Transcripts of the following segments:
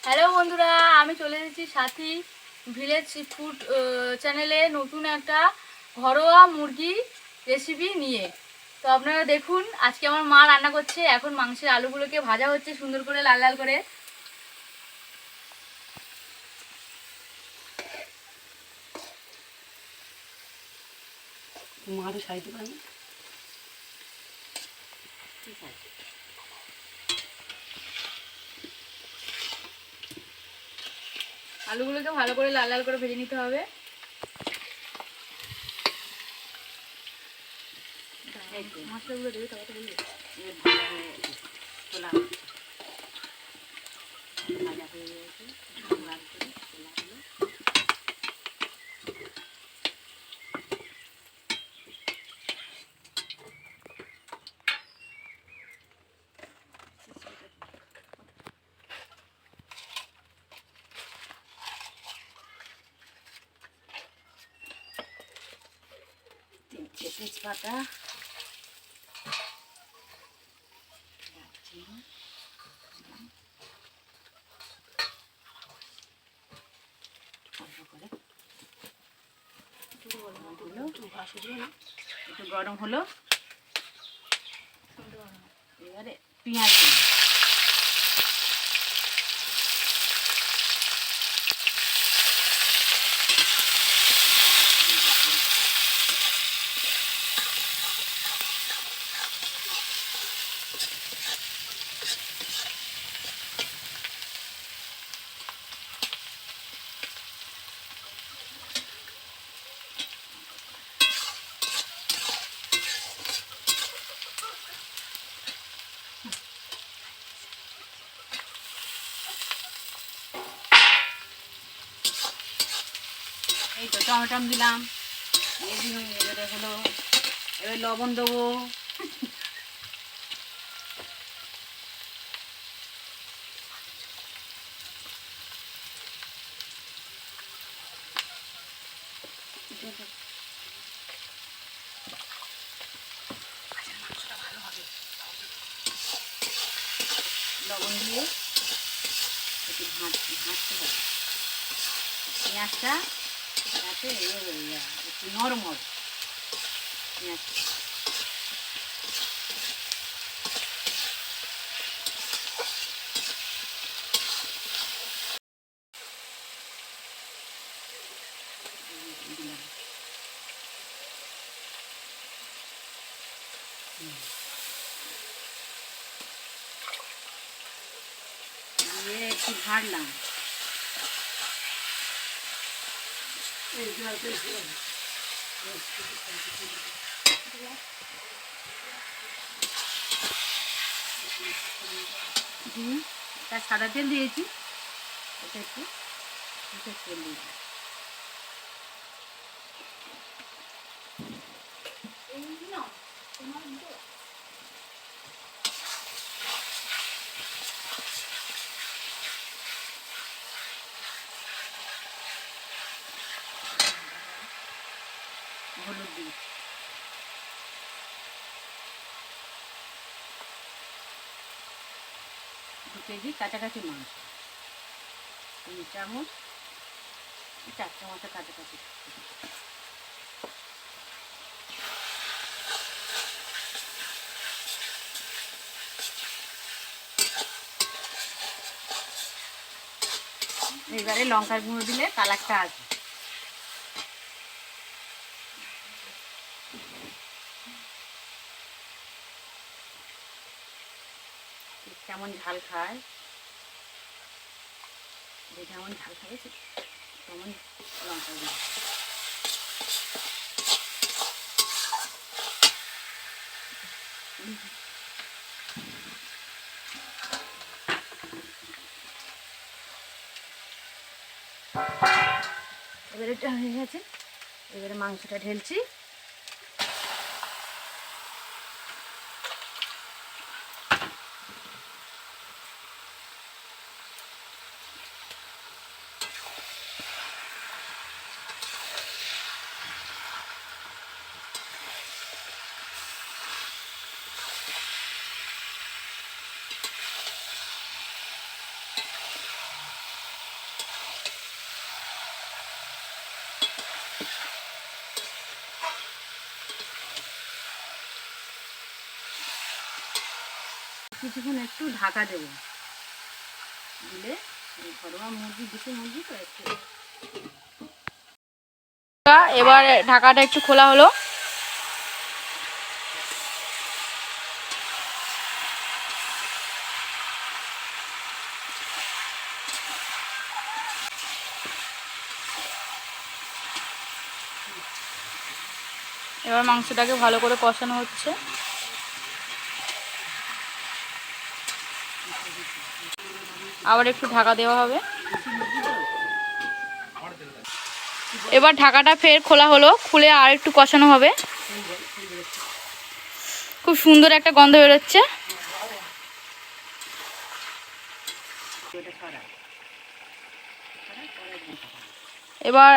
Hello বন্ধুরা, আমি চলে এসেছি সাথী ভিলেজ ফুড চ্যানেলে নতুন একটা ঘরোয়া মুরগি রেসিপি নিয়ে। তো আপনারা দেখুন, আজকে আমার মা রান্না করছে। এখন মাংসের আলুগুলোকে ভাজা হচ্ছে সুন্দর করে, লাল লাল করে। মাঠে সাইতে পারি ঠিক আছে। আলুগুলোকে ভালো করে লাল লাল করে ভেজে নিতে হবে। মশলাগুলো দেবে তবে বলবে ভাজা হয়ে গেছে, লাল করে তোলা হলো। তিনটে তেজপাতা, একটু গরম হলো, এবারে পেঁয়াজ দিলাম। এই তো টমেটো দিলাম, এবারে হলো, এবার লবণ দেবো, লবণ দিয়ে একটু ভাজতে হবে পেঁয়াজটা, যাতে একটু নরম হবে পেঁয়াজটা। দিয়ে একটু ভাজলাম, তার সাদা তেল দিয়েছি, এটা একটু তেল দিয়েছি। হলুদ দিই, 2 কেজি কাছাকাছি মাংস, 3 চামচ 4 চামচের কাছাকাছি। এবারে লঙ্কার গুঁড়ো দিলে কালারটা আসবে। কেমন ঝাল খায়, যে যেমন ঝাল খাবে তেমন লঙ্কা গুঁড়ো। এবারে এটা হয়ে গেছে, এবারে মাংসটা ঢেলছি। কিছুক্ষণ একটু ঢাকা দেবো, দিলে এই ঘরোয়া মুরগি, দেশি মুরগি তো একটু। এবার ঢাকাটা একটু খোলা হলো। এবার মাংসটাকে ভালো করে কষানো হচ্ছে। আবার একটু ঢাকা দেওয়া হবে। এবার ঢাকাটা ফের খোলা হলো, খুলে আর একটু কষানো হবে। খুব সুন্দর একটা গন্ধ বেরোচ্ছে। এবার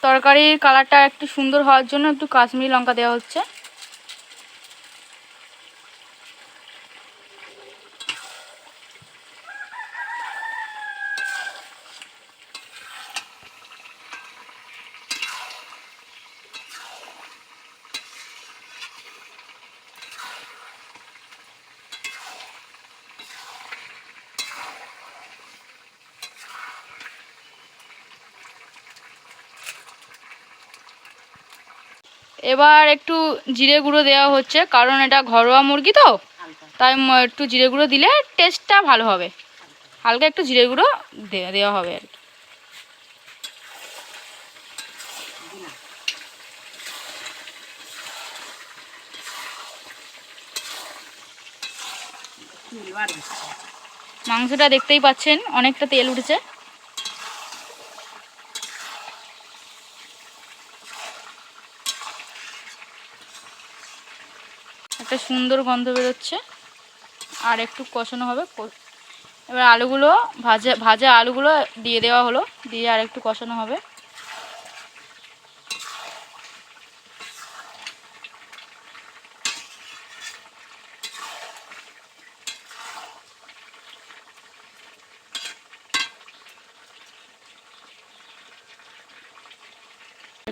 তরকারির কালারটা একটু সুন্দর হওয়ার জন্য একটু কাশ্মীরি লঙ্কা দেওয়া হচ্ছে। এবার একটু জিরে গুঁড়ো দেওয়া হচ্ছে, কারণ এটা ঘরোয়া মুরগি তো, তাই একটু জিরে গুঁড়ো দিলে টেস্টটা ভালো হবে। হালকা একটু জিরে গুঁড়ো দেওয়া হবে আর কি। মাংসটা দেখতেই পাচ্ছেন অনেকটা তেল উঠেছে। একটা সুন্দর গন্ধ বেরোচ্ছে। আর একটু কষানো হবে। এবার আলুগুলো ভাজা আলুগুলো দিয়ে দেওয়া হলো, দিয়ে আর একটু কষানো হবে।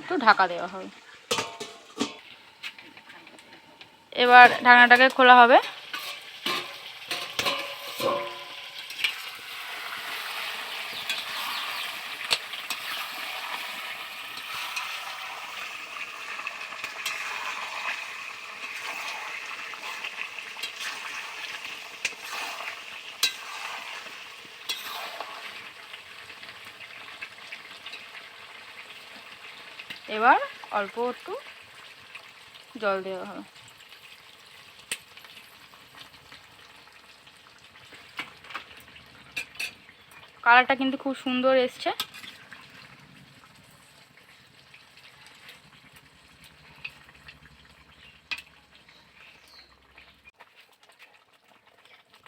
একটু ঢাকা দেওয়া হবে। এবার ঢাকনাটাকে খোলা হবে। এবার অল্প একটু জল দেওয়া হবে। কালারটা কিন্তু খুব সুন্দর এসছে।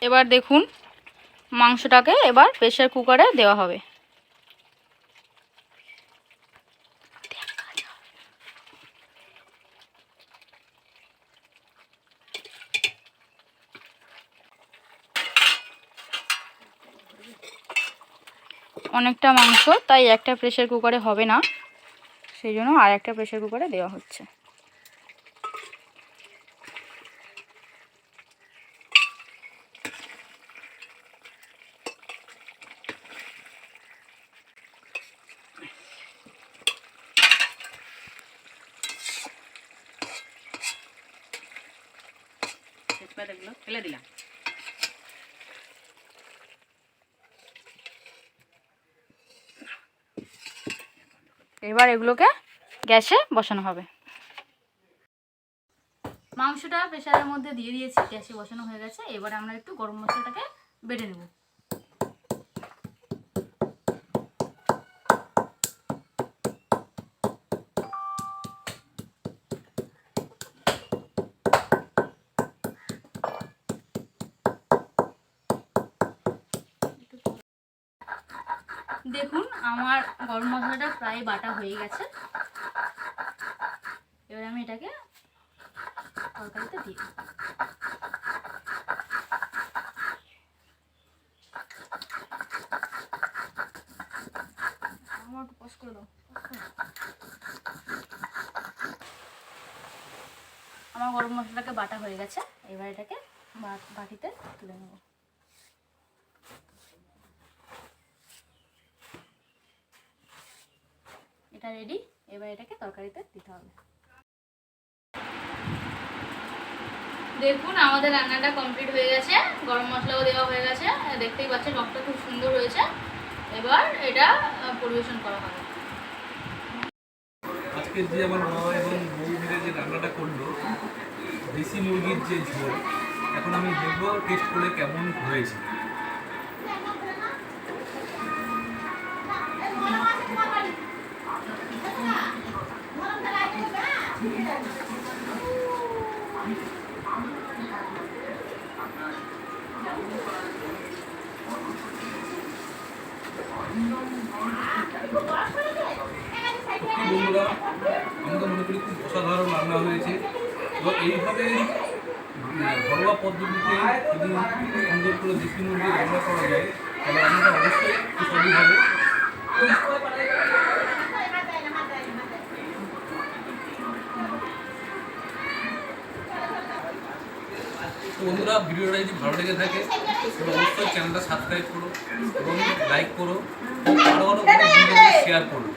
এবার দেখুন মাংসটাকে এবার প্রেসার কুকারে দেওয়া হবে। অনেকটা মাংস, তাই একটা প্রেসার কুকারে হবে না, সেই জন্য আর একটা প্রেসার কুকারে দেওয়া হচ্ছে। তেজপাতাগুলো ফেলে দিলাম। এবার এগুলোকে গ্যাসে বসানো হবে। মাংসটা প্রেসারের মধ্যে দিয়ে দিয়েছি, গ্যাসে বসানো হয়ে গেছে। এবার আমরা একটু গরম মশলাটাকে বেটে নেব। দেখুন আমার গরম মশলাটা প্রায় বাটা হয়ে গেছে। এবার আমি এটাকে তরকারিতে দিই। আমার গরম মশলাটাকে বাটা হয়ে গেছে। এবার এটাকে বাটিতে তুলে নেব। এটা রেডি, এবার এটাকে তরকারিতে দিতে হবে। দেখুন আমাদের রান্নাটা কমপ্লিট হয়ে গেছে, গরম মশলাও দেওয়া হয়ে গেছে, দেখতেই পাচ্ছেন রংটা খুব সুন্দর হয়েছে। এবার এটা পরিবেশন করা হবে। আজকে যে আমার মা এবং বউ মিলে যে রান্নাটা করলো, দেশি মুরগির যে ঝোল, এখন আমি দেখবো টেস্ট করে কেমন হয়েছে। বন্ধুরা, আমি তো মনে করি খুব অসাধারণ রান্না হয়েছে। তো এইভাবে ঘরোয়া পদ্ধতিতে যদি সুন্দর করে দেশি মুরগি রান্না করা যায় তাহলে রান্নাটা অবশ্যই সুস্বাদু হবে। তো বন্ধুরা, ভিডিওটা যদি ভালো লেগে থাকে তাহলে অবশ্যই চ্যানেলটা সাবস্ক্রাইব করো এবং লাইক করো এবং আরও শেয়ার করো।